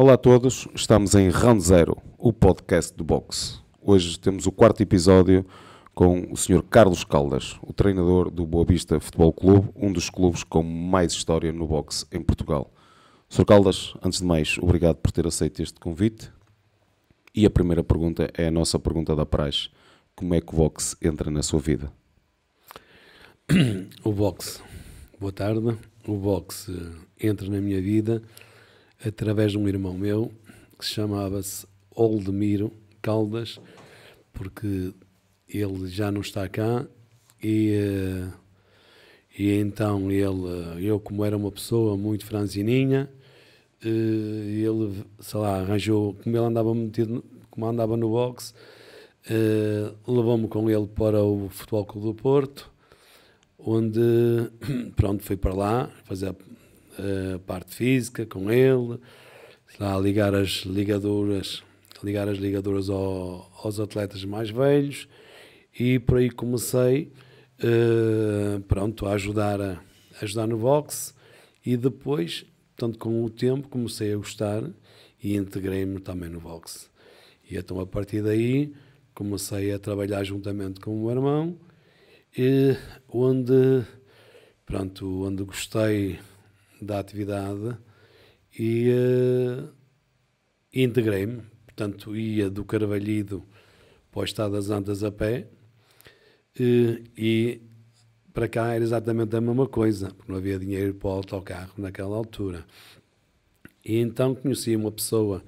Olá a todos, estamos em Round Zero, o podcast do boxe. Hoje temos o quarto episódio com o Sr. Carlos Caldas, o treinador do Boa Vista Futebol Clube, um dos clubes com mais história no boxe em Portugal. Sr. Caldas, antes de mais, obrigado por ter aceito este convite. E a primeira pergunta é a nossa pergunta da praxe. Como é que o boxe entra na sua vida? O boxe, boa tarde. O boxe entra na minha vida através de um irmão meu que se chamava-se Oldemiro Caldas, porque ele já não está cá e então eu como era uma pessoa muito franzininha, ele, sei lá, arranjou, como ele andava metido, como andava no boxe, levou-me com ele para o Futebol Clube do Porto, onde, pronto, fui para lá fazer a parte física com ele, lá ligar as ligaduras aos atletas mais velhos, e por aí comecei, pronto, a ajudar no boxe, e depois, portanto, com o tempo comecei a gostar e integrei-me também no boxe. E então a partir daí comecei a trabalhar juntamente com o meu irmão, onde gostei da atividade e integrei-me. Portanto, ia do Carvalhido para o Estado das Antas a pé, e para cá era exatamente a mesma coisa, porque não havia dinheiro para o autocarro naquela altura. E então conheci uma pessoa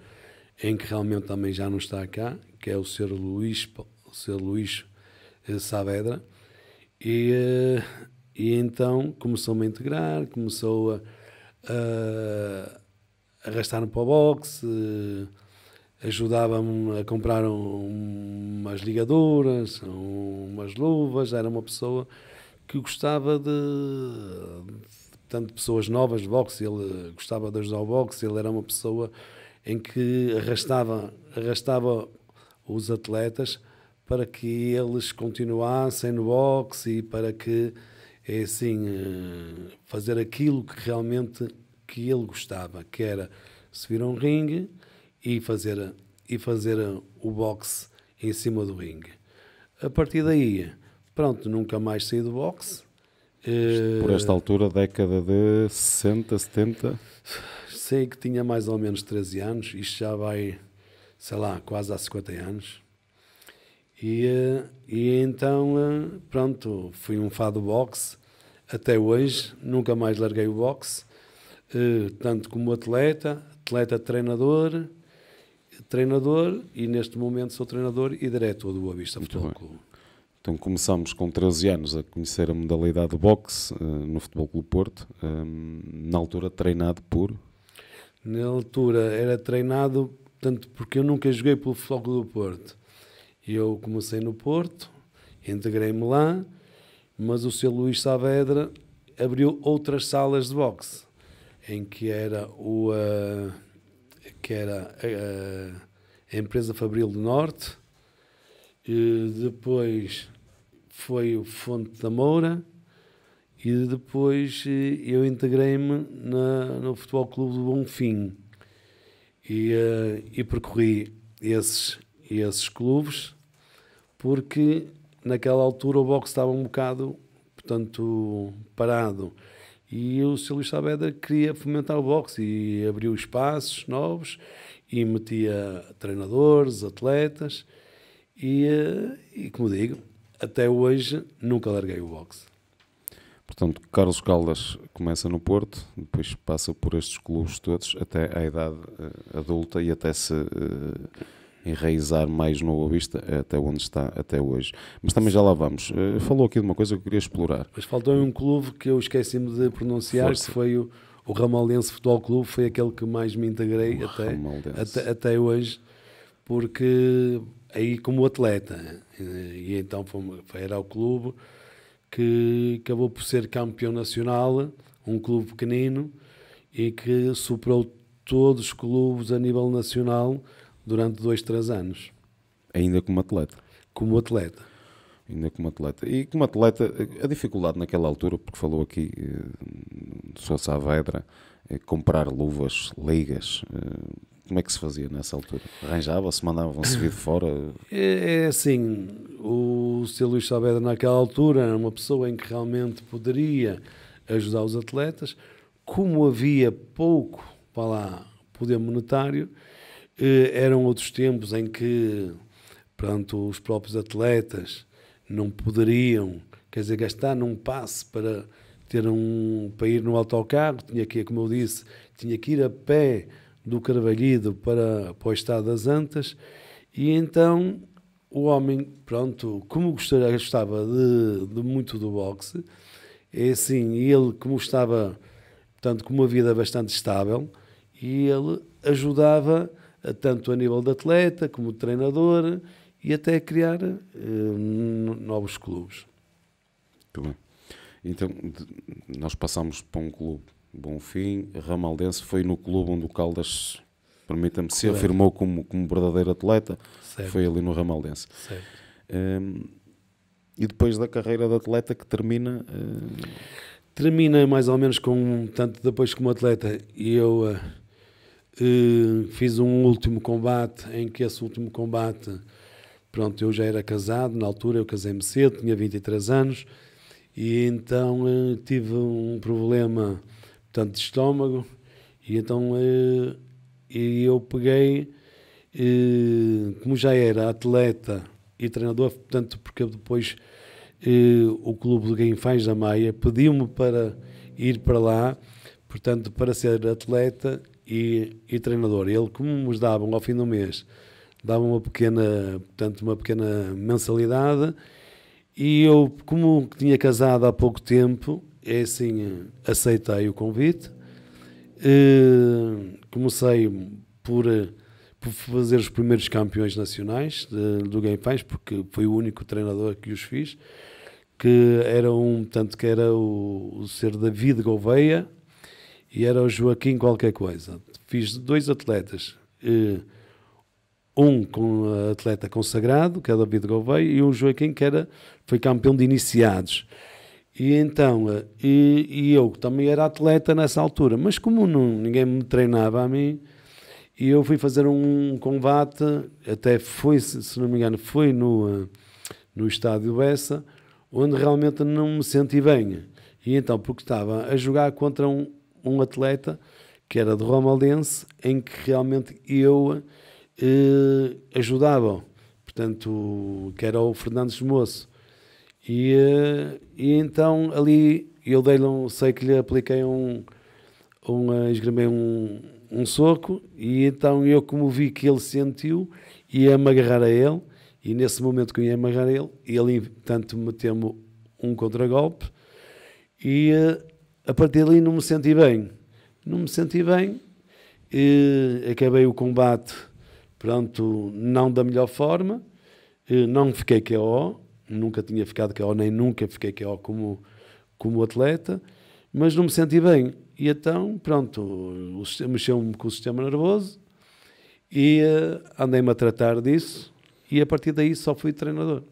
em que realmente também já não está cá, que é o Sr. Luís Saavedra, e então começou-me a integrar, começou a arrastar-me para o boxe, ajudava-me a comprar umas ligaduras, umas luvas. Era uma pessoa que gostava tanto de pessoas novas de boxe. Ele gostava de ajudar o boxe. Ele era uma pessoa em que arrastava os atletas para que eles continuassem no boxe e para que, fazer aquilo que realmente que ele gostava, que era subir a um ringue e fazer o boxe em cima do ringue. A partir daí, pronto, nunca mais saí do boxe. Por esta altura, década de 60, 70? Sei que tinha mais ou menos 13 anos, isto já vai, sei lá, quase há 50 anos. E então, pronto, fui um fã do boxe até hoje, nunca mais larguei o boxe, tanto como atleta, treinador, e neste momento sou treinador e diretor do Boa Vista Futebol Clube. Então começamos com 13 anos a conhecer a modalidade de boxe no Futebol Clube Porto, na altura treinado por... Na altura era treinado, tanto porque eu nunca joguei pelo Futebol Clube do Porto. Eu comecei no Porto, integrei-me lá, mas o Sr. Luís Saavedra abriu outras salas de boxe, em que era a empresa Fabril do Norte, e depois foi o Fonte da Moura, e depois eu integrei-me no Futebol Clube do Bonfim, e percorri esses clubes, porque naquela altura o boxe estava um bocado, portanto, parado, e o Sr. Luís Saavedra queria fomentar o boxe e abriu espaços novos e metia treinadores, atletas, e como digo, até hoje nunca larguei o boxe. Portanto, Carlos Caldas começa no Porto, depois passa por estes clubes todos até à idade adulta e até se enraizar mais no Boa Vista, até onde está até hoje. Mas também já lá vamos. Falou aqui de uma coisa que eu queria explorar. Mas faltou um clube que eu esqueci-me de pronunciar, Força. Que foi o Ramaldense Futebol Clube, foi aquele que mais me integrei até hoje, porque aí como atleta, e então era o clube que acabou por ser campeão nacional, um clube pequenino, e que superou todos os clubes a nível nacional durante 2-3 anos. Ainda como atleta? Como atleta. Ainda como atleta. E como atleta, a dificuldade naquela altura, porque falou aqui do Sr. Saavedra, comprar luvas, ligas, como é que se fazia nessa altura? Arranjava-se, mandavam-se vir de fora? É assim, o Sr. Luís Saavedra naquela altura era uma pessoa em que realmente poderia ajudar os atletas. Como havia pouco para lá poder monetário, eram outros tempos em que, pronto, os próprios atletas não poderiam, quer dizer, gastar num passe para para ir no autocarro, tinha que ir, como eu disse, tinha que ir a pé do Carvalhido para o Estado das Antas, e então o homem, pronto, como gostava de muito do boxe, é assim, ele como estava, portanto, com uma vida bastante estável, e ele ajudava tanto a nível de atleta como de treinador e até a criar novos clubes. Muito bem. Então, nós passamos para um clube Bom Fim, Ramaldense, foi no clube onde o Caldas, permita-me, se afirmou como verdadeiro atleta, Certo. foi ali no Ramaldense. Certo. E depois da carreira de atleta que termina... Termina mais ou menos com, tanto depois como atleta, e eu fiz um último combate, em que esse último combate, pronto, eu já era casado, na altura eu casei-me cedo, tinha 23 anos, e então tive um problema, portanto, de estômago, e então e eu peguei, como já era atleta e treinador, portanto, porque depois o clube do Guinfães da Maia pediu-me para ir para lá, portanto, para ser atleta e treinador. Ele, como nos davam ao fim do mês, davam uma pequena mensalidade, e eu, como tinha casado há pouco tempo, assim, aceitei o convite. Comecei por fazer os primeiros campeões nacionais do Guinfães, porque foi o único treinador que os fiz, que era o Sr. David Gouveia e era o Joaquim qualquer coisa. Fiz 2 atletas, um com atleta consagrado, que é o David Gouveia, e um Joaquim que foi campeão de iniciados. E então, eu também era atleta nessa altura, mas como ninguém me treinava a mim, e eu fui fazer um combate, até foi, se não me engano, foi no estádio Bessa, onde realmente não me senti bem. E então, porque estava a jogar contra um atleta que era de Romaldense, em que realmente eu ajudava, portanto, que era o Fernandes Moço. E então ali eu sei que lhe apliquei esgrimei um soco, e então eu, como vi que ele sentiu, ia-me agarrar a ele, e nesse momento que eu ia me agarrar a ele, portanto, meteu-me um contragolpe, e a partir dali não me senti bem. Acabei o combate, pronto, não da melhor forma, não fiquei KO, nunca tinha ficado KO, nem nunca fiquei KO como atleta, mas não me senti bem. E então, pronto, mexeu-me com o sistema nervoso e andei-me a tratar disso, e a partir daí só fui treinador.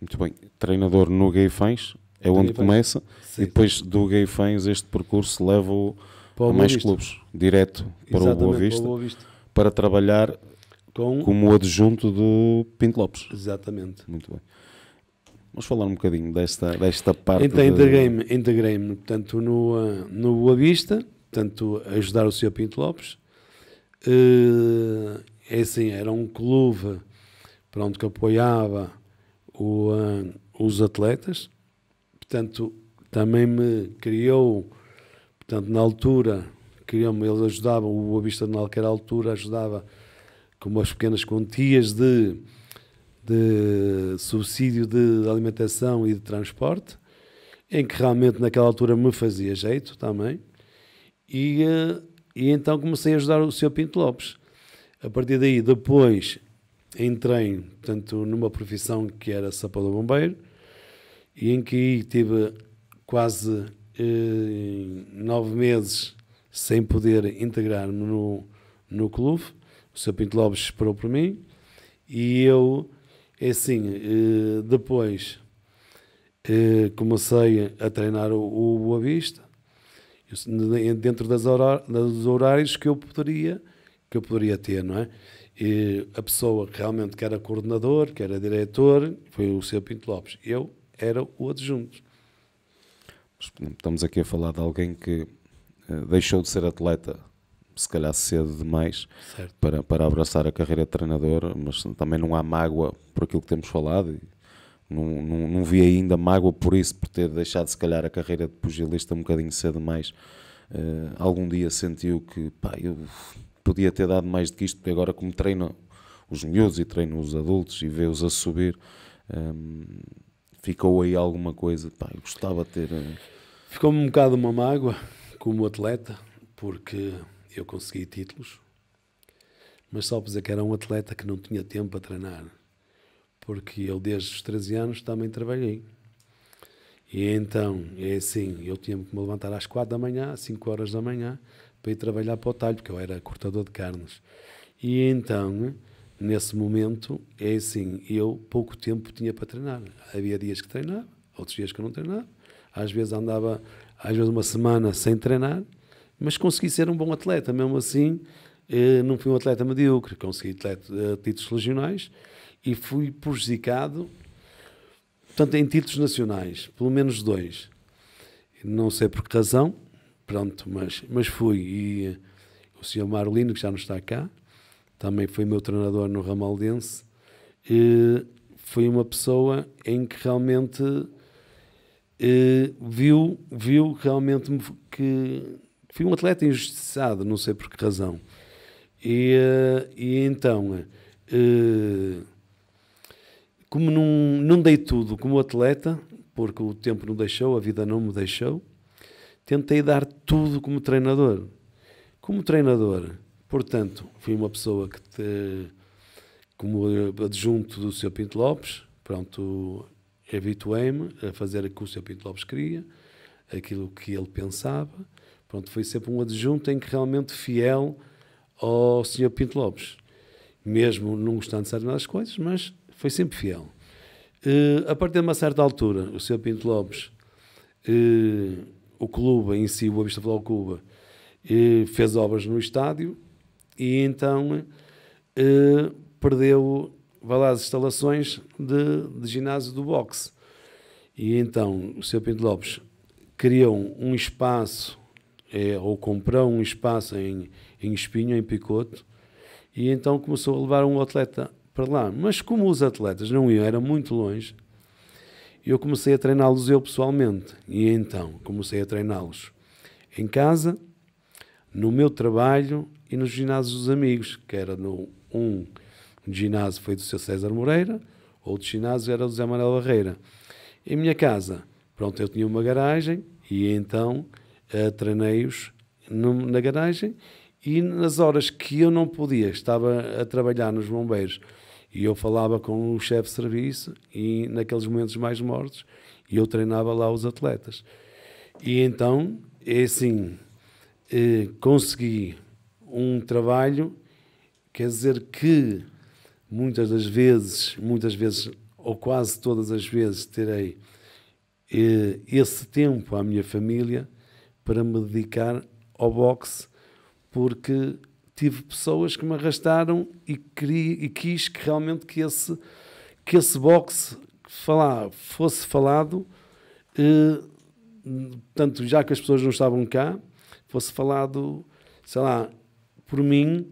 Muito bem. Treinador no Guinfães é onde começa. Sim. E depois do Guinfães este percurso leva-o a mais clubes, direto para o Boa Vista, para trabalhar como adjunto do Pinto Lopes. Exatamente. Muito bem. Vamos falar um bocadinho desta parte. Então, integrei-me, portanto, no Boa Vista, portanto, a ajudar o Sr. Pinto Lopes. É assim, era um clube, pronto, que apoiava os atletas, portanto, também me criou, portanto, na altura, eles ajudavam, o Boa Vista naquela altura ajudava com umas pequenas quantias de subsídio de alimentação e de transporte, em que realmente naquela altura me fazia jeito também, e então comecei a ajudar o Sr. Pinto Lopes. A partir daí, depois, entrei, portanto, numa profissão que era sapador bombeiro, e em que tive quase 9 meses sem poder integrar-me no clube. O Sr. Pinto Lopes esperou por mim, e eu, depois comecei a treinar o Boa Vista, dentro dos horários que eu poderia, que eu poderia ter, não é? E a pessoa realmente que era coordenador, que era diretor, foi o Sr. Pinto Lopes. Eu era o adjunto. Estamos aqui a falar de alguém que deixou de ser atleta, se calhar cedo demais, para abraçar a carreira de treinador, mas também não há mágoa por aquilo que temos falado. Não vi ainda mágoa por isso, por ter deixado se calhar a carreira de pugilista um bocadinho cedo demais. Algum dia sentiu que eu podia ter dado mais do que isto, porque agora como treino os miúdos e treino os adultos e vê-os a subir, ficou aí alguma coisa, eu gostava de ter... Ficou-me um bocado uma mágoa como atleta, porque eu consegui títulos, mas só por dizer que era um atleta que não tinha tempo para treinar, porque eu desde os 13 anos também trabalhei. E então, é assim, eu tinha que me levantar às 4 da manhã, às 5 horas da manhã, para ir trabalhar para o talho, porque eu era cortador de carnes. E então, nesse momento, é assim, eu pouco tempo tinha para treinar. Havia dias que treinava, outros dias que eu não treinava. Às vezes andava, uma semana sem treinar, mas consegui ser um bom atleta. Mesmo assim, não fui um atleta medíocre, consegui títulos regionais e fui prejudicado, portanto, em títulos nacionais, pelo menos 2. Não sei por que razão, pronto, mas fui. E o Sr. Marolino, que já não está cá, também foi meu treinador no Ramaldense, foi uma pessoa em que realmente viu realmente que fui um atleta injustiçado, não sei por que razão. E então, como não dei tudo como atleta, porque o tempo não deixou, a vida não me deixou, tentei dar tudo como treinador. Como treinador, portanto, fui uma pessoa que, como adjunto do Sr. Pinto Lopes, pronto, habituei-me a fazer aquilo que o Sr. Pinto Lopes queria, aquilo que ele pensava. Pronto, foi sempre um adjunto em que realmente fiel ao Sr. Pinto Lopes. Mesmo não gostando de certas coisas, mas foi sempre fiel. A partir de uma certa altura, o Sr. Pinto Lopes, o clube em si, o Boa Vista Futebol Clube, fez obras no estádio e então perdeu as instalações de ginásio do boxe. E então o Sr. Pinto Lopes criou um espaço, ou comprou um espaço em Espinho, em Picoto, e então começou a levar um atleta para lá. Mas como os atletas não iam, era muito longe, eu comecei a treiná-los eu pessoalmente. E então comecei a treiná-los em casa, no meu trabalho e nos ginásios dos amigos, que era um ginásio foi do Sr. César Moreira, outro ginásio era do Zé Manuel Barreira. Em minha casa, pronto, eu tinha uma garagem e então treinei-os na garagem, e nas horas que eu não podia, estava a trabalhar nos bombeiros e eu falava com o chefe de serviço, e naqueles momentos mais mortos eu treinava lá os atletas. E então, é assim, consegui um trabalho, quer dizer que muitas vezes, ou quase todas as vezes, terei esse tempo à minha família para me dedicar ao boxe, porque tive pessoas que me arrastaram e quis que realmente que esse boxe fosse falado, tanto já que as pessoas não estavam cá, fosse falado, sei lá, por mim,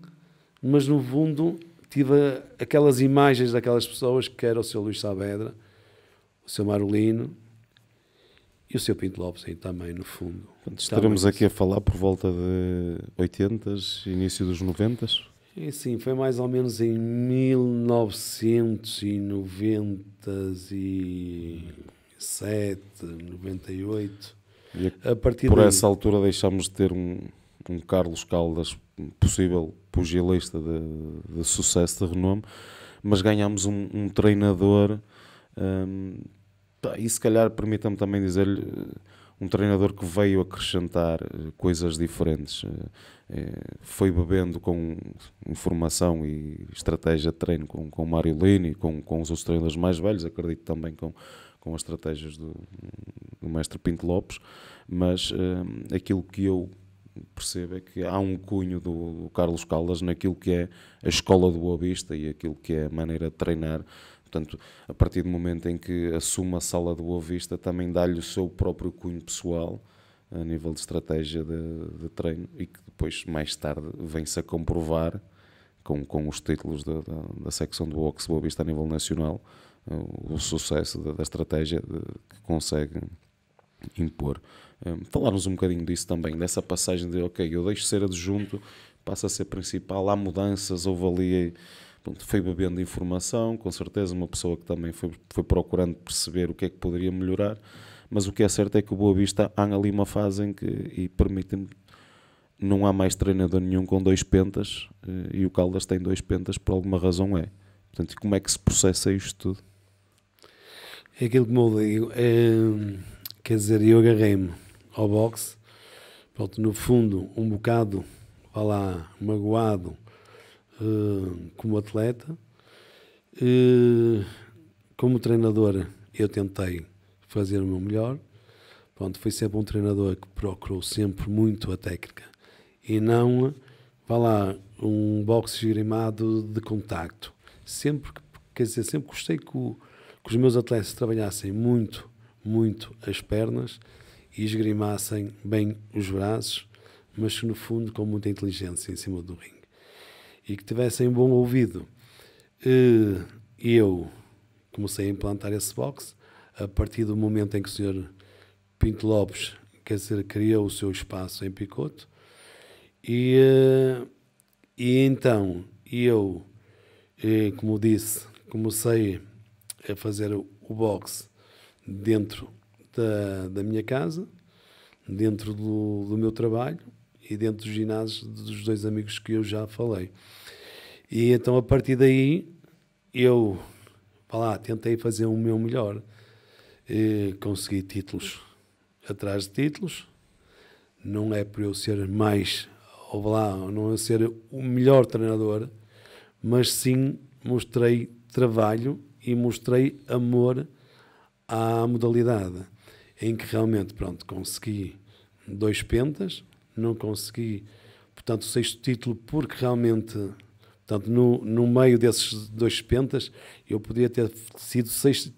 mas no fundo tive aquelas imagens daquelas pessoas, que era o Sr. Luís Saavedra, o Sr. Marolino e o Sr. Pinto Lopes aí também, no fundo. Estaremos aqui a falar por volta de 80s, início dos 90s? E sim, foi mais ou menos em 1997, 98. E a partir por essa altura deixámos de ter um Carlos Caldas, possível pugilista de sucesso, de renome, mas ganhámos um treinador, e se calhar permita-me também dizer-lhe, um treinador que veio acrescentar coisas diferentes, foi bebendo com informação e estratégia de treino com o Mário Lini, com os outros treinadores mais velhos, acredito também com as estratégias do mestre Pinto Lopes, mas aquilo que eu percebo é que há um cunho do Carlos Caldas naquilo que é a escola do Boa Vista e aquilo que é a maneira de treinar. Portanto, a partir do momento em que assume a sala do Boa Vista, também dá-lhe o seu próprio cunho pessoal a nível de estratégia de treino e que depois, mais tarde, vem-se a comprovar com os títulos da secção do boxe Boa Vista a nível nacional, o sucesso da estratégia que consegue impor. Falarmos um bocadinho disso também, dessa passagem de, ok, eu deixo de ser adjunto, passo a ser principal, há mudanças, houve ali, pronto, foi bebendo informação, com certeza uma pessoa que também foi procurando perceber o que é que poderia melhorar, mas o que é certo é que o Boa Vista há ali uma fase em que, e permitem-me, não há mais treinador nenhum com 2 pentas, e o Caldas tem 2 pentas, por alguma razão é. Portanto, como é que se processa isto tudo? É aquilo que eu digo, quer dizer, eu agarrei-me ao boxe, pronto, no fundo, um bocado, vá lá, magoado como atleta. Como treinador, eu tentei fazer o meu melhor. Pronto, fui sempre um treinador que procurou sempre muito a técnica e não, vá lá, um boxe esgrimado de contacto. Sempre, quer dizer, sempre gostei que os meus atletas trabalhassem muito as pernas e esgrimassem bem os braços, mas que no fundo com muita inteligência em cima do ringue. E que tivessem um bom ouvido. Eu comecei a implantar esse boxe a partir do momento em que o Sr. Pinto Lopes, quer dizer, criou o seu espaço em Picoto. E então eu, como disse, comecei a fazer o boxe dentro da minha casa, dentro do meu trabalho e dentro dos ginásios dos 2 amigos que eu já falei. E então a partir daí eu tentei fazer o meu melhor, consegui títulos atrás de títulos. Não é por eu ser mais, não é ser o melhor treinador, mas sim mostrei trabalho e mostrei amor à modalidade, em que realmente, pronto, consegui 2 pentas, não consegui, portanto, o 6º título, porque realmente, portanto, no meio desses 2 pentas, eu podia ter sido 6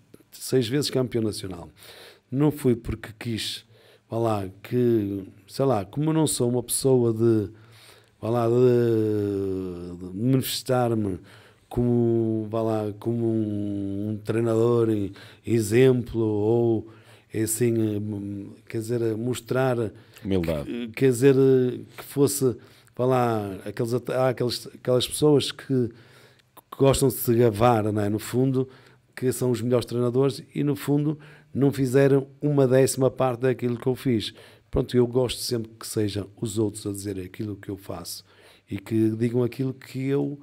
vezes campeão nacional. Não fui porque quis, como eu não sou uma pessoa de manifestar-me como um treinador exemplo, ou assim, quer dizer, mostrar humildade, quer dizer, que fosse, aquelas pessoas que gostam de se gabar, não é? No fundo, que são os melhores treinadores e no fundo não fizeram 1/10 parte daquilo que eu fiz. Pronto, eu gosto sempre que sejam os outros a dizer aquilo que eu faço e que digam aquilo que eu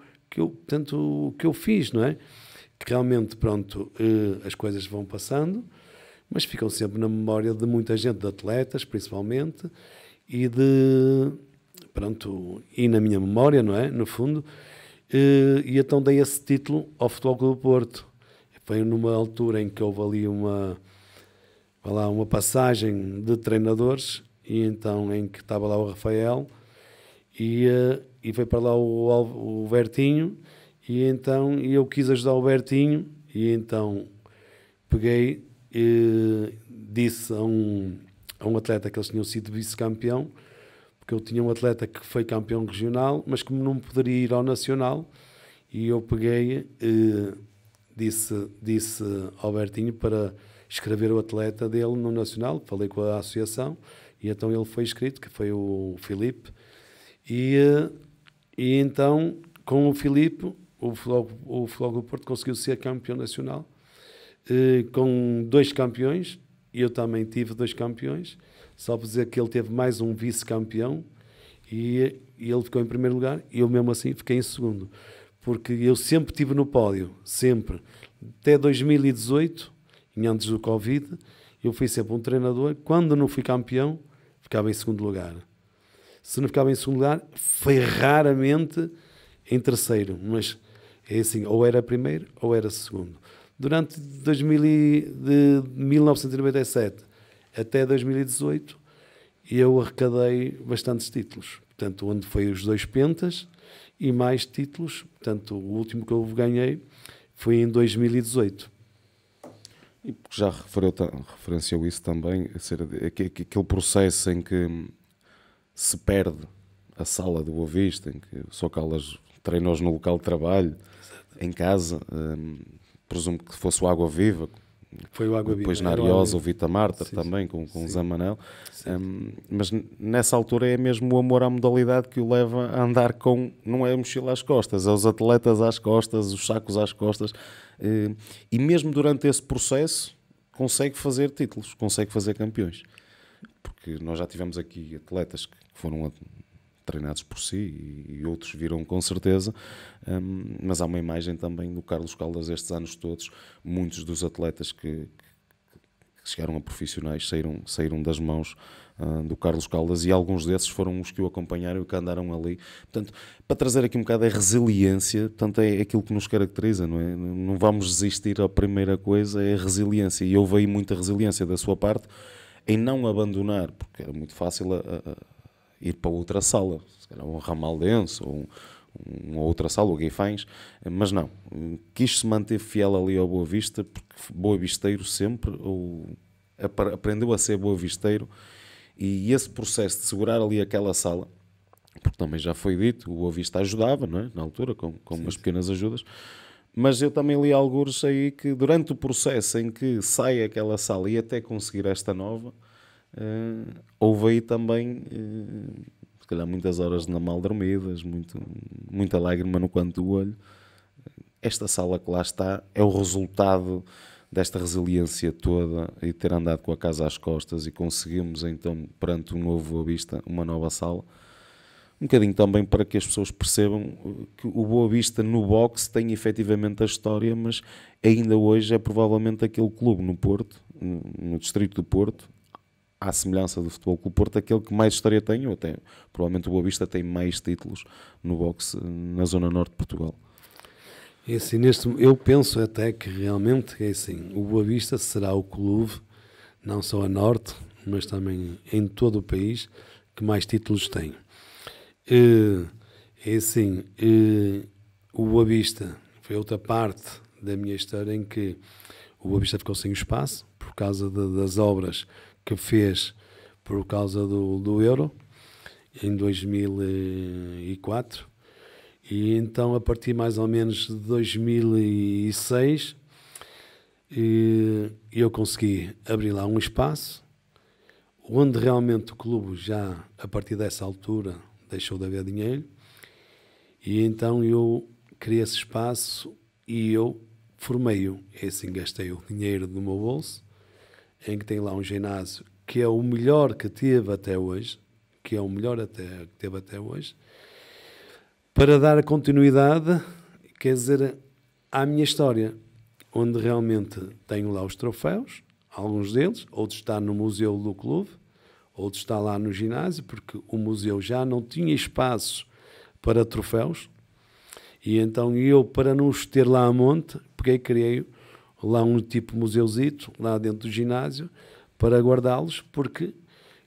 fiz, não é? Que realmente, pronto, as coisas vão passando, mas ficam sempre na memória de muita gente, de atletas, principalmente, e na minha memória, não é? No fundo, e então dei esse título ao Futebol Clube do Porto. Foi numa altura em que houve ali uma passagem de treinadores, e então em que estava lá o Rafael, e foi para lá o Bertinho, e então eu quis ajudar o Bertinho, e então peguei e disse a um atleta que eles tinham sido vice-campeão, porque eu tinha um atleta que foi campeão regional, mas como não poderia ir ao nacional, e eu peguei, disse ao Bertinho para escrever o atleta dele no nacional, falei com a associação, e então ele foi inscrito, que foi o Filipe, e então com o Filipe o Futebol do Porto conseguiu ser campeão nacional, com 2 campeões, e eu também tive 2 campeões, só para dizer que ele teve mais um vice-campeão, e ele ficou em primeiro lugar, e eu mesmo assim fiquei em segundo, porque eu sempre estive no pódio, sempre, até 2018, antes do Covid, eu fui sempre um treinador, quando não fui campeão, ficava em segundo lugar. Se não ficava em segundo lugar, foi raramente em terceiro, mas é assim, ou era primeiro ou era segundo. Durante de 1997 até 2018, e eu arrecadei bastantes títulos. Portanto, onde foi os 2 pentas e mais títulos. Portanto, o último que eu ganhei foi em 2018. E porque já referenciou isso também, aquele processo em que se perde a sala do Boa Vista, em que o Sr. Caldas treinou no local de trabalho, em casa, presumo que fosse o Água Viva, foi o Água Viva. Depois na Ariosa o Vita Marta também, com o Zé Manel. Mas nessa altura é mesmo o amor à modalidade que o leva a andar com, não é a mochila às costas, é os atletas às costas, os sacos às costas. E mesmo durante esse processo consegue fazer títulos, consegue fazer campeões. Porque nós já tivemos aqui atletas que foram treinados por si e outros viram com certeza, mas há uma imagem também do Carlos Caldas estes anos todos. Muitos dos atletas que chegaram a profissionais saíram das mãos do Carlos Caldas, e alguns desses foram os que o acompanharam e que andaram ali. Portanto, para trazer aqui um bocado a resiliência, portanto, é aquilo que nos caracteriza, não é? Não vamos desistir, a primeira coisa é a resiliência, e houve aí muita resiliência da sua parte em não abandonar, porque era muito fácil ir para outra sala, se calhar um Ramaldense ou uma outra sala, o Guifães, mas não, quis se manter fiel ali ao Boa Vista, porque boavisteiro sempre, aprendeu a ser boavisteiro, e esse processo de segurar ali aquela sala, porque também já foi dito, o Boa Vista ajudava, não é? Na altura, com umas pequenas ajudas, mas eu também li alguns aí que durante o processo em que sai aquela sala e até conseguir esta nova, houve aí também se calhar muitas horas na mal dormidas, muita lágrima no canto do olho. Esta sala que lá está é o resultado desta resiliência toda e ter andado com a casa às costas, e conseguimos então, perante um novo Boa Vista, uma nova sala. Um bocadinho também para que as pessoas percebam que o Boa Vista no boxe tem efetivamente a história, mas ainda hoje é provavelmente aquele clube no Porto, no distrito do Porto, à semelhança do Futebol Clube Porto, aquele que mais história tem, ou até provavelmente o Boa Vista tem mais títulos no boxe na zona norte de Portugal. E assim, eu penso até que realmente é assim, o Boa Vista será o clube, não só a norte, mas também em todo o país, que mais títulos tem. É assim, o Boa Vista foi outra parte da minha história em que o Boa Vista ficou sem espaço por causa das obras que fez por causa do Euro em 2004, e então a partir mais ou menos de 2006 eu consegui abrir lá um espaço onde realmente o clube já, a partir dessa altura, deixou de haver dinheiro, e então eu criei esse espaço e eu formei-o. É assim, gastei o dinheiro do meu bolso, em que tem lá um ginásio que é o melhor que teve até hoje, para dar continuidade, quer dizer, à minha história, onde realmente tenho lá os troféus, alguns deles, outros está no museu do clube, outros está lá no ginásio, porque o museu já não tinha espaço para troféus, e então eu, para não os ter lá a monte, criei lá um tipo museuzito, lá dentro do ginásio, para guardá-los, porque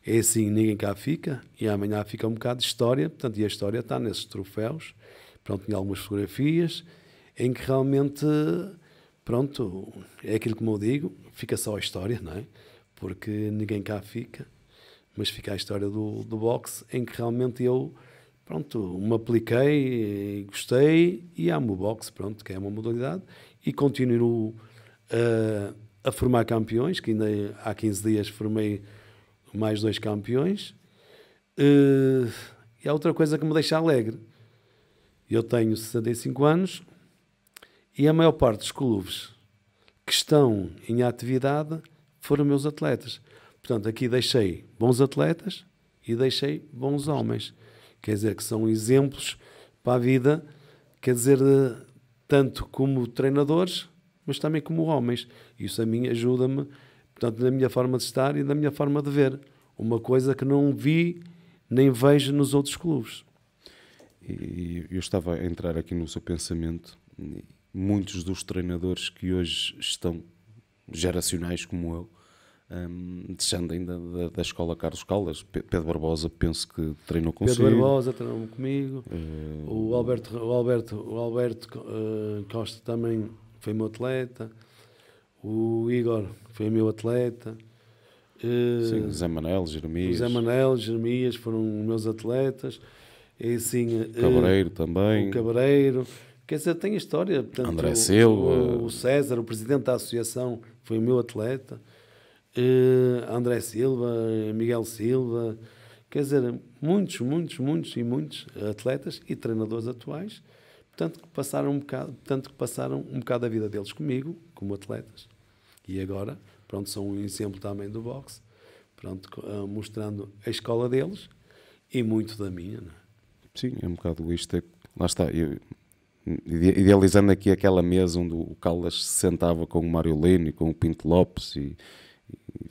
é assim, ninguém cá fica, e amanhã fica um bocado de história, portanto, e a história está nesses troféus. Pronto, tinha algumas fotografias, em que realmente, pronto, é aquilo como eu digo, fica só a história, não é? Porque ninguém cá fica, mas fica a história do boxe, em que realmente eu, pronto, me apliquei, gostei, e amo o boxe, pronto, que é uma modalidade, e continuo a formar campeões, que ainda há 15 dias formei mais 2 campeões. E há outra coisa que me deixa alegre. Eu tenho 65 anos e a maior parte dos clubes que estão em atividade foram meus atletas. Portanto, aqui deixei bons atletas e deixei bons homens. Quer dizer, que são exemplos para a vida, quer dizer, tanto como treinadores, mas também como homens. Isso a mim ajuda-me, portanto, na minha forma de estar e na minha forma de ver. Uma coisa que não vi nem vejo nos outros clubes. E eu estava a entrar aqui no seu pensamento. Muitos dos treinadores que hoje estão geracionais como eu, descendem da escola Carlos Caldas. Pedro Barbosa, penso que treinou consigo. Pedro Barbosa treinou comigo. O Alberto Costa também foi meu atleta. O Igor foi meu atleta. Sim, Zé Manel, Jeremias foram meus atletas. E assim, Cabreiro também. O Cabreiro. Quer dizer, tem história. Portanto, André Silva. O César, o presidente da associação, foi meu atleta. André Silva, Miguel Silva. Quer dizer, muitos atletas e treinadores atuais. Portanto, que passaram um bocado da vida deles comigo, como atletas. E agora, pronto, são um exemplo também do boxe, pronto, mostrando a escola deles e muito da minha, não é? Sim, é um bocado isto. Lá está, idealizando aqui aquela mesa onde o Caldas se sentava com o Mário Lino e com o Pinto Lopes e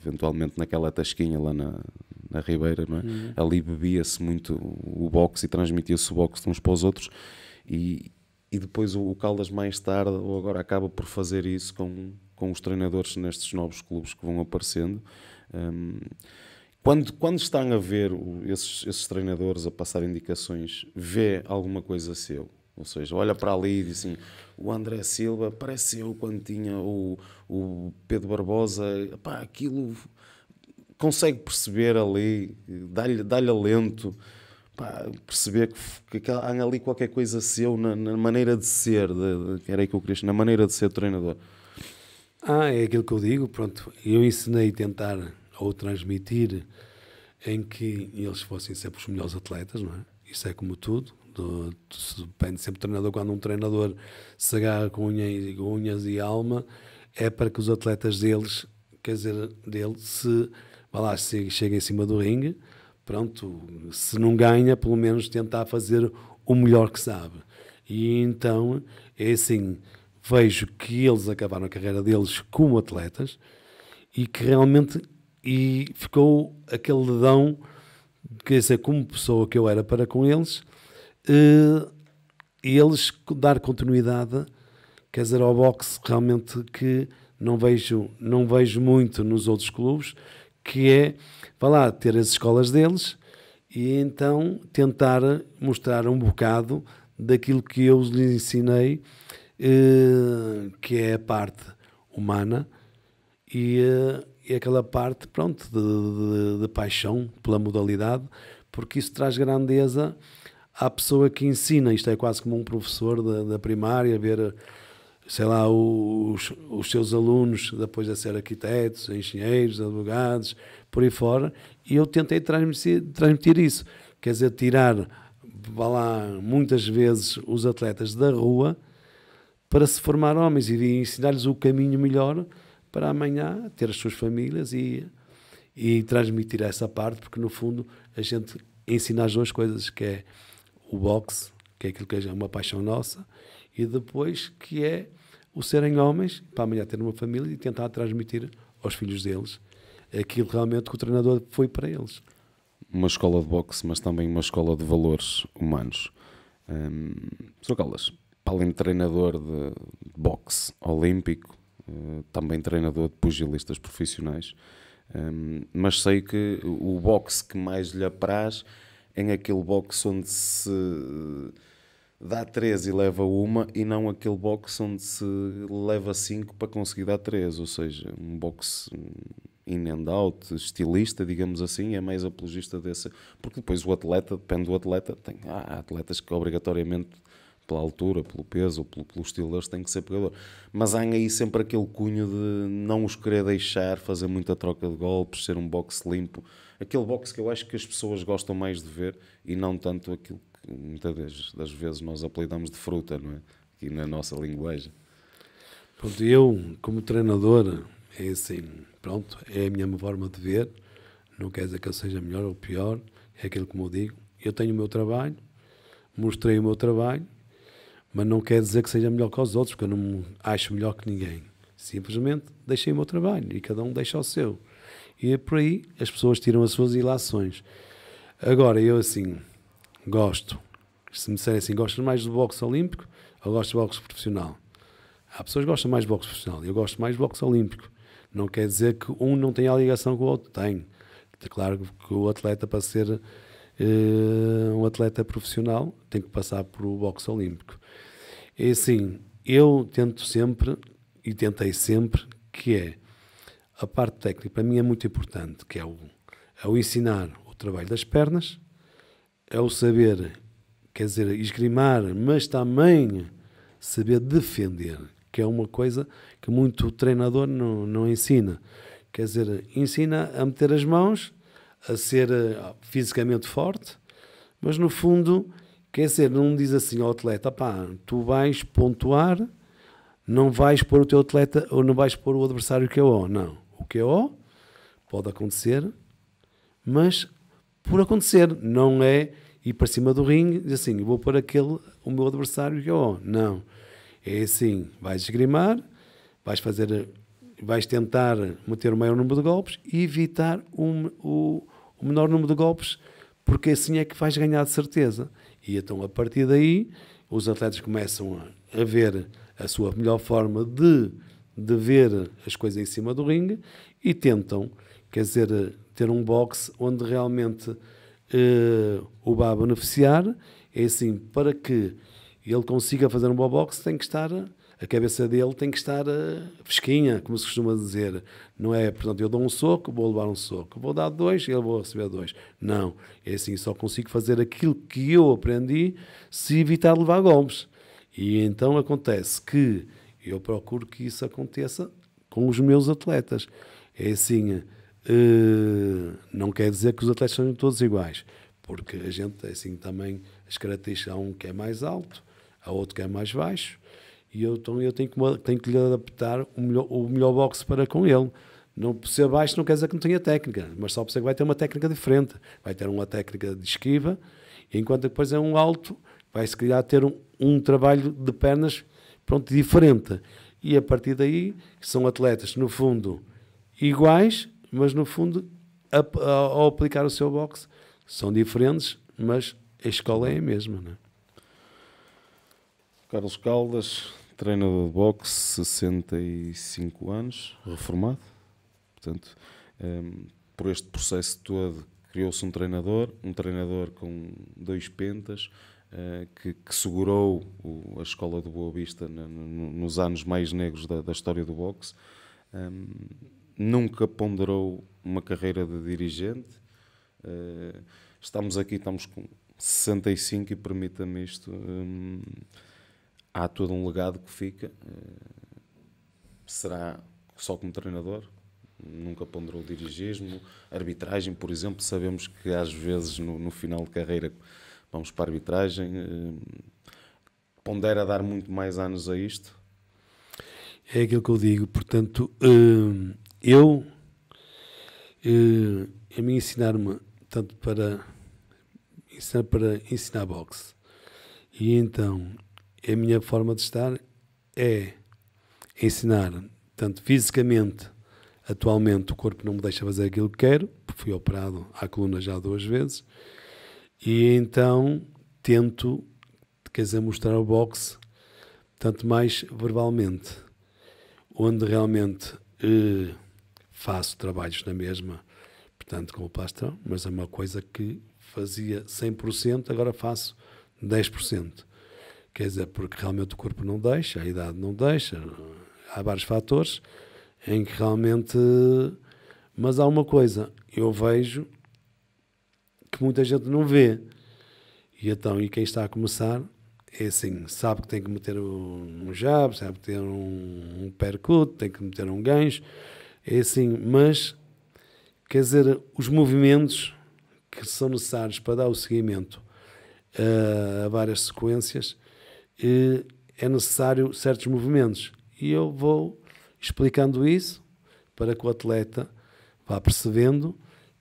eventualmente naquela tasquinha lá na Ribeira, não é? Ali bebia-se muito o boxe e transmitia-se o boxe de uns para os outros e depois o Caldas mais tarde ou agora acaba por fazer isso com os treinadores nestes novos clubes que vão aparecendo. Quando estão a ver esses treinadores a passar indicações, vê alguma coisa seu? Ou seja, olha para ali e diz assim, o André Silva parece eu quando tinha o Pedro Barbosa, pá, aquilo consegue perceber ali, dá-lhe alento, pá, perceber que há ali qualquer coisa seu na maneira de ser, era aí que eu queria, na maneira de ser treinador. É aquilo que eu digo, pronto, eu ensinei a tentar ou transmitir em que eles fossem sempre os melhores atletas, não é? Isso é como tudo, depende sempre do treinador. Quando um treinador se agarra com unhas e alma, é para que os atletas deles, quer dizer, se chega em cima do ringue, pronto, se não ganha, pelo menos tentar fazer o melhor que sabe. E então, é assim, vejo que eles acabaram a carreira deles como atletas e que realmente ficou aquele dedão, quer dizer, como pessoa que eu era para com eles, e eles dar continuidade, quer dizer, ao boxe realmente que não vejo muito nos outros clubes, que é, ter as escolas deles e então tentar mostrar um bocado daquilo que eu lhes ensinei, que é a parte humana e aquela parte, pronto, de paixão pela modalidade, porque isso traz grandeza à pessoa que ensina. Isto é quase como um professor da primária, ver, sei lá, os seus alunos depois a ser arquitetos, engenheiros, advogados, por aí fora, e eu tentei transmitir isso, quer dizer, tirar muitas vezes os atletas da rua para se formar homens e ensinar-lhes o caminho melhor para amanhã ter as suas famílias e transmitir essa parte, porque no fundo a gente ensina as duas coisas, que é o boxe, que é aquilo que é uma paixão nossa, e depois que é o serem homens, para amanhã ter uma família e tentar transmitir aos filhos deles aquilo realmente que o treinador foi para eles. Uma escola de boxe, mas também uma escola de valores humanos. Sr. Caldas, para além de treinador de boxe olímpico, também treinador de pugilistas profissionais, mas sei que o boxe que mais lhe apraz é aquele boxe onde se dá 3 e leva uma, e não aquele boxe onde se leva 5 para conseguir dar 3, ou seja, um boxe in and out, estilista, digamos assim, é mais apologista desse, porque depois o atleta, depende do atleta, há atletas que obrigatoriamente pela altura, pelo peso, ou pelo estilo deles, tem que ser pegador. Mas há aí sempre aquele cunho de não os querer deixar fazer muita troca de golpes, ser um boxe limpo. Aquele boxe que eu acho que as pessoas gostam mais de ver e não tanto aquilo que muitas das vezes nós apelidamos de fruta, não é? Aqui na nossa linguagem. Pronto, eu, como treinador, é assim, pronto, é a minha forma de ver. Não quer dizer que eu seja melhor ou pior, é aquilo que eu digo. Eu tenho o meu trabalho, mostrei o meu trabalho, mas não quer dizer que seja melhor que os outros, porque eu não me acho melhor que ninguém. Simplesmente deixei o meu trabalho e cada um deixa o seu. E por aí as pessoas tiram as suas ilações. Agora, eu assim, gosto. Se me disserem assim, gostas mais do boxe olímpico ou gostas de boxe profissional? Há pessoas que gostam mais de boxe profissional. Eu gosto mais de boxe olímpico. Não quer dizer que um não tenha a ligação com o outro. Tem. Claro que o atleta, para ser um atleta profissional, tem que passar por o boxe olímpico. É assim, eu tento sempre, e tentei sempre, que é a parte técnica, para mim é muito importante, que é o ensinar o trabalho das pernas, é o saber, quer dizer, esgrimar, mas também saber defender, que é uma coisa que muito treinador não ensina. Quer dizer, ensina a meter as mãos, a ser fisicamente forte, mas no fundo, quer dizer, não diz assim ao atleta, pá, tu vais pontuar, não vais pôr o teu atleta ou não vais pôr o adversário KO. Não. O KO pode acontecer, mas por acontecer, não é ir para cima do ringue e dizer assim, vou pôr o meu adversário KO. Não. É assim, vais esgrimar, vais tentar meter o maior número de golpes e evitar o menor número de golpes, porque assim é que vais ganhar de certeza. E então, a partir daí, os atletas começam a ver a sua melhor forma de ver as coisas em cima do ringue e tentam, quer dizer, ter um boxe onde realmente o vá beneficiar. É assim, para que ele consiga fazer um bom boxe, tem que estar, a cabeça dele tem que estar fresquinha, como se costuma dizer. Não é, portanto, eu dou um soco, vou levar um soco. Vou dar 2, eu vou receber 2. Não, é assim, só consigo fazer aquilo que eu aprendi se evitar levar golpes. E então acontece que eu procuro que isso aconteça com os meus atletas. É assim, não quer dizer que os atletas sejam todos iguais, porque a gente, é assim, também as características, há um que é mais alto, há outro que é mais baixo, e então eu tenho que lhe adaptar o melhor boxe para com ele. Não, por ser baixo não quer dizer que não tenha técnica, mas só por ser que vai ter uma técnica diferente. Vai ter uma técnica de esquiva, enquanto depois é um alto, vai se calhar ter um trabalho de pernas, pronto, diferente. E a partir daí são atletas, no fundo, iguais, mas no fundo, ao aplicar o seu boxe, são diferentes, mas a escola é a mesma, não é? Carlos Caldas, treinador de boxe, 65 anos, reformado. Portanto, por este processo todo, criou-se um treinador com 2 pentas, que segurou a escola do Boa Vista nos anos mais negros da história do boxe. Nunca ponderou uma carreira de dirigente. Estamos com 65 e permita-me isto, há todo um legado que fica. Será só como treinador? Nunca ponderou dirigismo, arbitragem, por exemplo. Sabemos que às vezes no final de carreira vamos para a arbitragem. Pondera dar muito mais anos a isto? É aquilo que eu digo, portanto, a mim ensinar-me tanto para ensinar boxe, e então a minha forma de estar é ensinar, tanto fisicamente. Atualmente o corpo não me deixa fazer aquilo que quero, porque fui operado à coluna já 2 vezes, e então tento, quer dizer, mostrar o boxe tanto mais verbalmente, onde realmente faço trabalhos na mesma, portanto com o plastrão, mas é uma coisa que fazia 100%, agora faço 10%. Quer dizer, porque realmente o corpo não deixa, a idade não deixa, há vários fatores em que realmente... Mas há uma coisa, eu vejo que muita gente não vê. E quem está a começar é assim, sabe que tem que meter um jab, sabe que tem que ter um uppercut, tem que meter um gancho. É assim, mas, quer dizer, os movimentos que são necessários para dar o seguimento a várias sequências, é necessário certos movimentos. E eu vou explicando isso para que o atleta vá percebendo,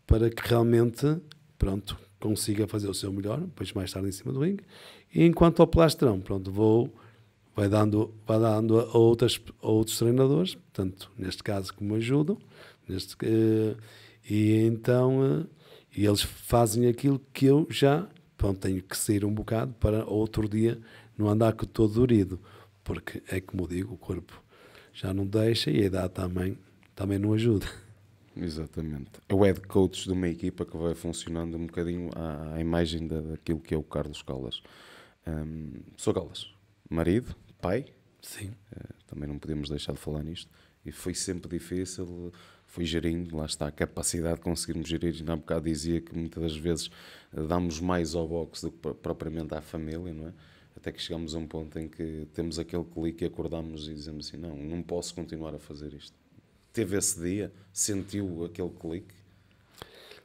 para que realmente, pronto, consiga fazer o seu melhor, depois mais tarde em cima do ringue. E enquanto ao plastrão, pronto, vai dando a outros treinadores, portanto, neste caso que me ajudam, e então e eles fazem aquilo que eu já, pronto, tenho que sair um bocado para outro dia não andar todo dorido, porque é como digo, o corpo já não deixa e a idade também também não ajuda. Exatamente. É o head coach de uma equipa que vai funcionando um bocadinho à imagem daquilo que é o Carlos Caldas. Sou Caldas, marido, pai, Sim. também não podemos deixar de falar nisto, e foi sempre difícil, fui gerindo, lá está a capacidade de conseguirmos gerir, e há bocado dizia que muitas das vezes damos mais ao boxe do que propriamente à família, não é? Até que chegamos a um ponto em que temos aquele clique e acordamos e dizemos assim, não posso continuar a fazer isto. Teve esse dia? Sentiu aquele clique?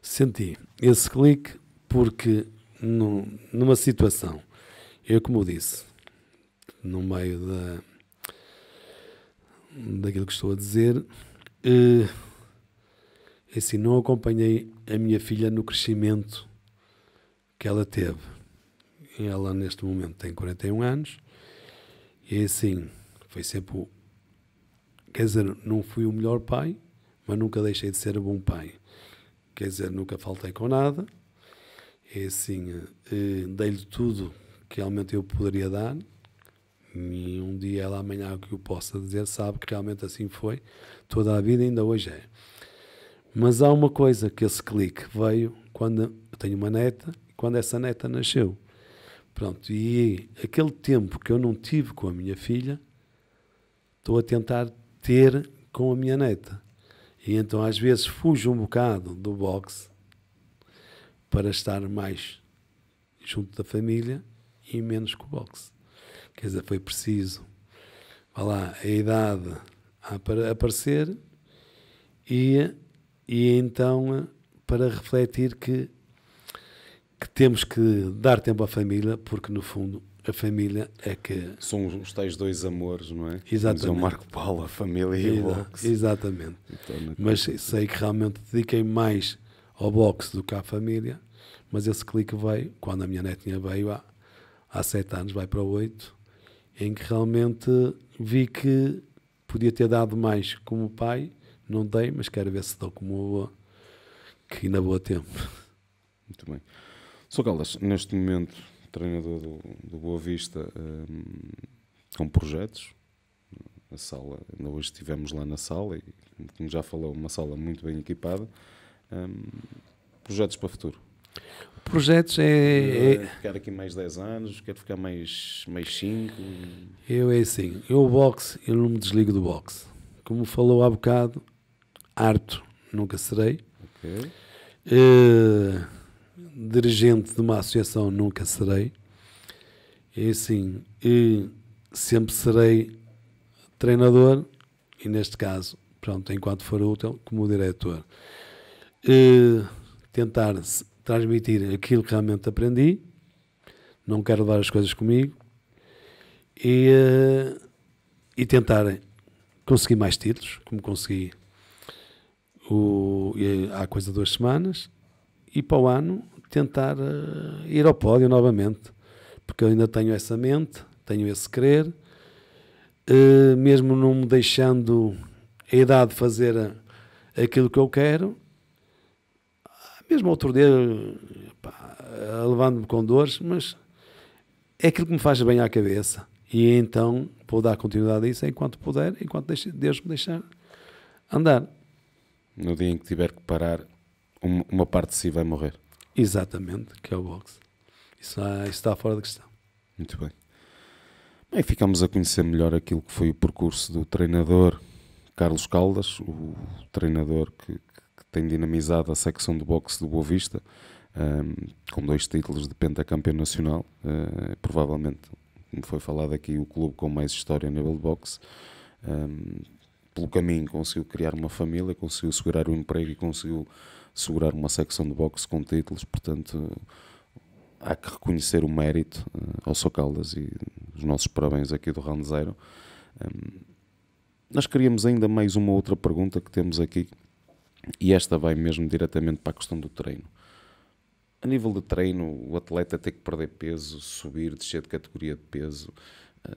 Senti esse clique porque numa situação, eu como disse, no meio daquilo que estou a dizer, assim, não acompanhei a minha filha no crescimento que ela teve. Ela neste momento tem 41 anos e assim, foi sempre quer dizer, não fui o melhor pai, mas nunca deixei de ser um bom pai. Quer dizer, nunca faltei com nada. É assim, dei-lhe tudo que realmente eu poderia dar. E um dia ela amanhã o que eu possa dizer, sabe que realmente assim foi. Toda a vida ainda hoje é. Mas há uma coisa que esse clique veio quando eu tenho uma neta, quando essa neta nasceu. Pronto, e aquele tempo que eu não tive com a minha filha, estou a tentar ter com a minha neta. E então às vezes fujo um bocado do boxe para estar mais junto da família e menos com o boxe. Quer dizer, foi preciso, vá lá, a idade a aparecer e então para refletir que temos que dar tempo à família, porque no fundo a família é que... São os tais dois amores, não é? Exatamente. O Marco Paulo, a família e o boxe. Exatamente. Então, mas sei que realmente dediquei mais ao boxe do que à família, mas esse clique veio, quando a minha netinha veio há 7 anos, vai para 8, em que realmente vi que podia ter dado mais como pai, não dei, mas quero ver se dou como avô, que ainda vou a tempo. Muito bem. Sr. Caldas, neste momento, treinador do Boa Vista, com projetos, a sala, ainda hoje estivemos lá na sala, e como já falou, uma sala muito bem equipada. Projetos para o futuro? Projetos Ficar aqui mais 10 anos, quero ficar mais 5? Eu é assim, o boxe, eu não me desligo do boxe. Como falou há bocado, árbitro nunca serei. Ok. Dirigente de uma associação nunca serei. É assim, sempre serei treinador e neste caso, pronto, enquanto for útil, como diretor. Tentar transmitir aquilo que realmente aprendi, não quero levar as coisas comigo e tentar conseguir mais títulos, como consegui há coisa de 2 semanas, e para o ano tentar ir ao pódio novamente, porque eu ainda tenho essa mente, tenho esse querer, mesmo não me deixando a idade de fazer aquilo que eu quero. Mesmo outro dia, levando-me com dores, mas é aquilo que me faz bem à cabeça. E então vou dar continuidade a isso enquanto puder, enquanto Deus me deixar andar. No dia em que tiver que parar, uma parte de si vai morrer. Exatamente, que é o boxe. Isso está fora de questão. Muito bem. Bem, ficamos a conhecer melhor aquilo que foi o percurso do treinador Carlos Caldas, o treinador que tem dinamizado a secção de boxe do Boa Vista, com 2 títulos de pentacampeão nacional, provavelmente, como foi falado aqui, o clube com mais história a nível de boxe. Pelo caminho conseguiu criar uma família, conseguiu segurar o emprego e conseguiu segurar uma secção de boxe com títulos, portanto há que reconhecer o mérito ao Sr. Caldas e os nossos parabéns aqui do Round Zero. Nós queríamos ainda mais uma outra pergunta que temos aqui, e esta vai mesmo diretamente para a questão do treino. A nível de treino, o atleta tem que perder peso, subir, descer de categoria de peso.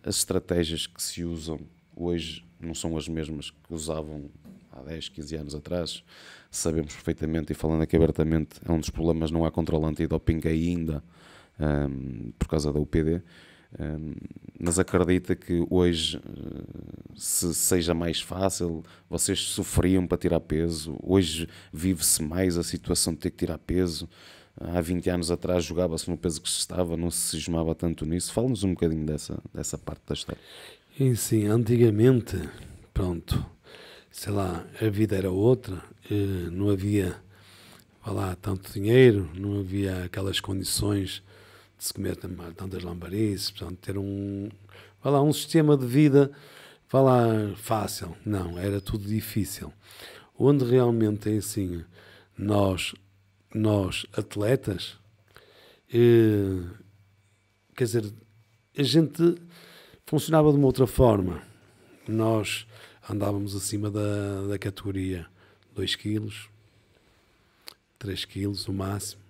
As estratégias que se usam hoje não são as mesmas que usavam há 10, 15 anos atrás. Sabemos perfeitamente, e falando aqui abertamente, é um dos problemas, não há controle antidoping ainda, por causa da UPD. Mas acredita que hoje se seja mais fácil, vocês sofriam para tirar peso, hoje vive-se mais a situação de ter que tirar peso. Há 20 anos atrás jogava-se no peso que se estava, não se cismava tanto nisso. Fala-nos um bocadinho dessa parte da história. E sim, antigamente, pronto, sei lá, a vida era outra, não havia, vá lá, tanto dinheiro, não havia aquelas condições de se comer tantas lambarices, portanto, ter vá lá, um sistema de vida, vá lá, fácil. Não, era tudo difícil. Onde realmente é assim, nós atletas, quer dizer, a gente funcionava de uma outra forma. Nós andávamos acima da categoria 2 quilos, 3 quilos no máximo,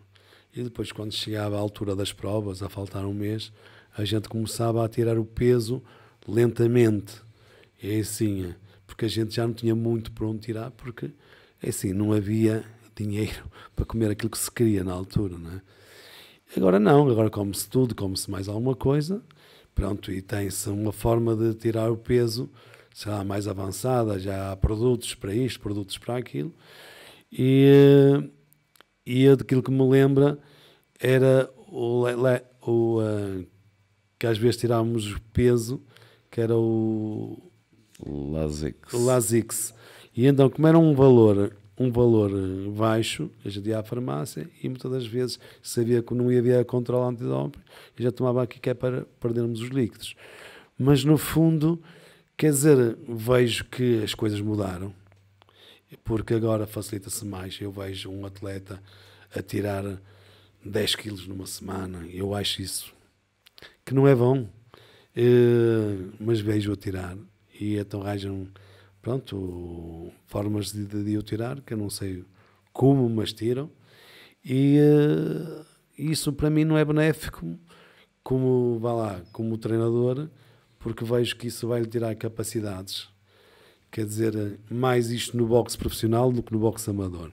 e depois quando chegava a altura das provas, a faltar um mês, a gente começava a tirar o peso lentamente. É assim, porque a gente já não tinha muito para onde tirar, porque é assim, não havia dinheiro para comer aquilo que se queria na altura, não é? Agora não, agora come-se tudo, come-se mais alguma coisa, pronto, e tem-se uma forma de tirar o peso, sei lá, mais avançada, já há produtos para isto, produtos para aquilo, e daquilo que me lembra era que às vezes tirávamos o peso, que era o Lasix. E então, como era um valor baixo, a gente ia à farmácia e muitas das vezes sabia que não havia controle antidoping e já tomava aqui que é para perdermos os líquidos. Mas no fundo, quer dizer, vejo que as coisas mudaram, porque agora facilita-se mais. Eu vejo um atleta a tirar 10 quilos numa semana, eu acho isso que não é bom, mas vejo a tirar e então arranjam, pronto, formas de o tirar, que eu não sei como, mas tiram, e isso para mim não é benéfico como, vá lá, como treinador, porque vejo que isso vai lhe tirar capacidades, quer dizer, mais isto no boxe profissional do que no boxe amador.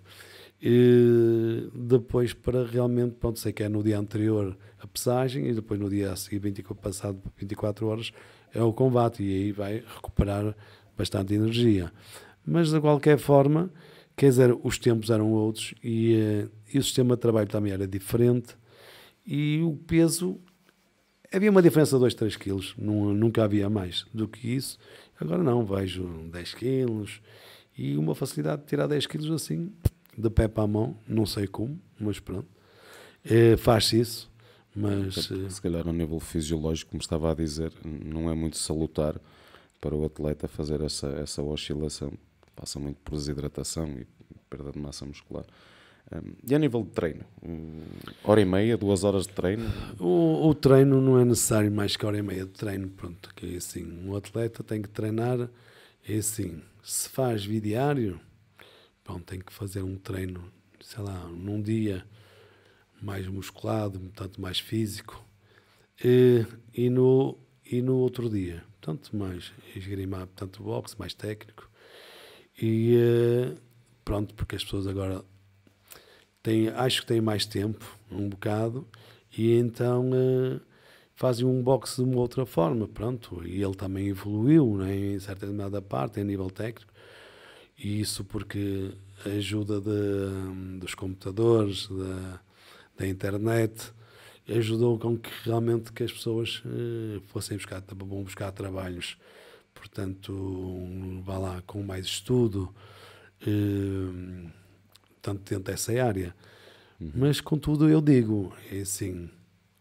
E depois para realmente, pronto, sei que é no dia anterior a pesagem e depois no dia a seguir, passado 24 horas, é o combate e aí vai recuperar bastante energia. Mas de qualquer forma, quer dizer, os tempos eram outros e o sistema de trabalho também era diferente e o peso, havia uma diferença de 2, 3 quilos, nunca havia mais do que isso. Agora não, vejo 10 quilos e uma facilidade de tirar 10 quilos assim, de pé para a mão, não sei como, mas pronto, faz-se isso. Mas se calhar, ao nível fisiológico, como estava a dizer, não é muito salutar para o atleta fazer essa oscilação. Passa muito por desidratação e perda de massa muscular. E a nível de treino? 1h30, 2 horas de treino? O treino não é necessário mais que 1h30 de treino. Pronto, que é assim, um atleta tem que treinar, é assim, se faz bidiário, pronto, tem que fazer um treino, sei lá, num dia mais musculado, portanto mais físico, e no outro dia, portanto mais esgrimar, portanto boxe, mais técnico, e pronto, porque as pessoas agora acho que têm mais tempo, um bocado, e então fazem um boxe de uma outra forma, pronto, e ele também evoluiu, né, em certa determinada parte, em nível técnico, e isso porque a ajuda dos computadores, da internet, ajudou com que realmente que as pessoas fossem buscar trabalhos, portanto, vá lá, com mais estudo, tanto dentro dessa área. Mas, contudo, eu digo, é assim,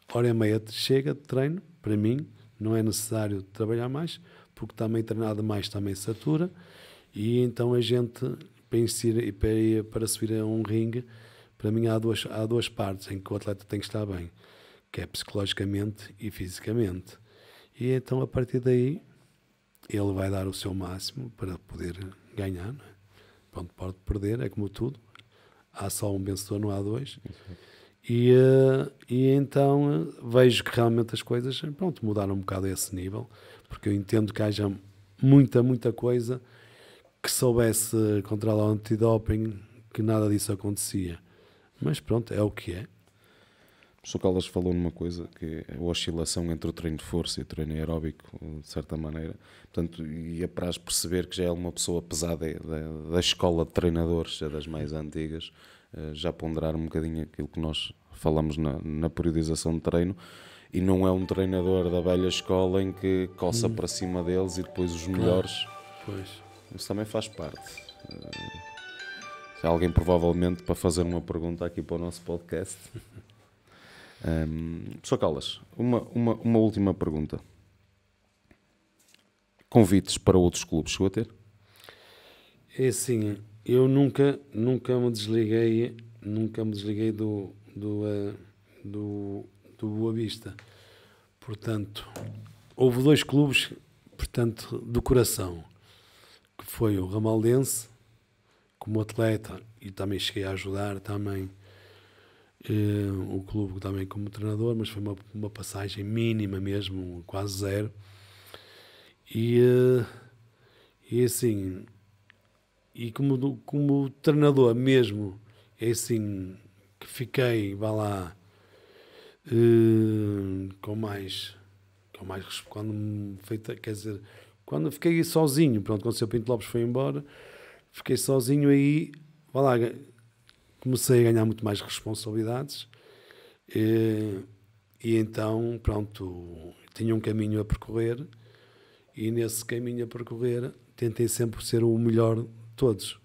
1h30 chega de treino, para mim, não é necessário trabalhar mais, porque também treinar demais também satura, e então a gente, para subir a um ringue, para mim há duas partes em que o atleta tem que estar bem, que é psicologicamente e fisicamente. E então a partir daí ele vai dar o seu máximo para poder ganhar, não é? Pronto, pode perder, é como tudo. Há só um vencedor, não há dois. E então vejo que realmente as coisas, pronto, mudaram um bocado a esse nível, porque eu entendo que haja muita coisa que soubesse controlar o antidoping, que nada disso acontecia. Mas pronto, é o que é. O Sr. Caldas falou numa coisa, que é a oscilação entre o treino de força e o treino aeróbico, de certa maneira. Portanto, e apraz perceber que já é uma pessoa pesada da escola de treinadores, é das mais antigas, já ponderar um bocadinho aquilo que nós falamos na periodização de treino, e não é um treinador da velha escola em que coça para cima deles e depois os melhores. Pois. Isso também faz parte. Se há alguém provavelmente para fazer uma pergunta aqui para o nosso podcast. Sr. Caldas, uma última pergunta. Convites para outros clubes, chegou a ter? É assim, eu nunca me desliguei do Boa Vista. Portanto, houve 2 clubes, portanto, do coração, que foi o Ramaldense, como atleta, e também cheguei a ajudar também o clube também como treinador, mas foi uma passagem mínima mesmo, quase zero. E assim, e como treinador mesmo, é assim, que fiquei, vá lá, quando fiquei sozinho, pronto, quando o Sr. Pinto Lopes foi embora, fiquei sozinho aí, vá lá, comecei a ganhar muito mais responsabilidades, e então, pronto, tinha um caminho a percorrer, e nesse caminho a percorrer tentei sempre ser o melhor de todos.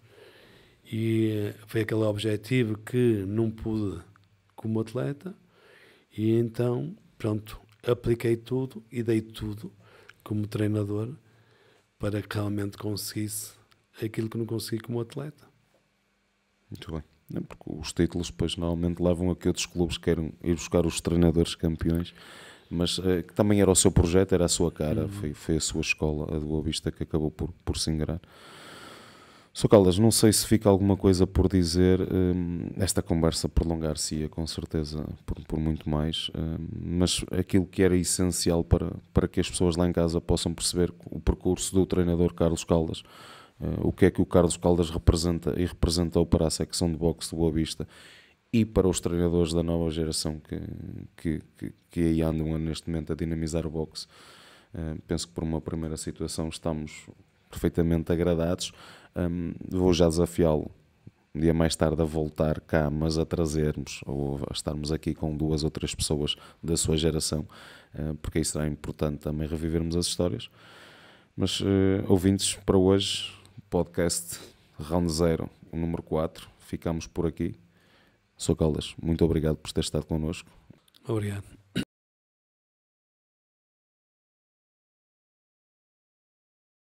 E foi aquele objetivo que não pude como atleta, e então, pronto, apliquei tudo e dei tudo como treinador para que realmente conseguisse aquilo que não consegui como atleta. Muito bem. Não, porque os títulos depois normalmente levam a que outros clubes queiram ir buscar os treinadores campeões, mas que também era o seu projeto, era a sua cara, foi a sua escola, a do Boa Vista, que acabou por se ingrar. Sr. Caldas, não sei se fica alguma coisa por dizer, esta conversa prolongar-se-ia com certeza por muito mais, mas aquilo que era essencial para que as pessoas lá em casa possam perceber o percurso do treinador Carlos Caldas, o que é que o Carlos Caldas representa e representou para a secção de boxe do Boa Vista e para os treinadores da nova geração que aí andam neste momento a dinamizar o boxe. Penso que por uma primeira situação estamos perfeitamente agradados. Vou já desafiá-lo um dia mais tarde a voltar cá, mas a trazermos ou a estarmos aqui com 2 ou 3 pessoas da sua geração, porque aí será importante também revivermos as histórias. Mas ouvintes, para hoje, podcast Round 0, o número 4, ficamos por aqui. Sr. Caldas, muito obrigado por ter estado connosco. Obrigado.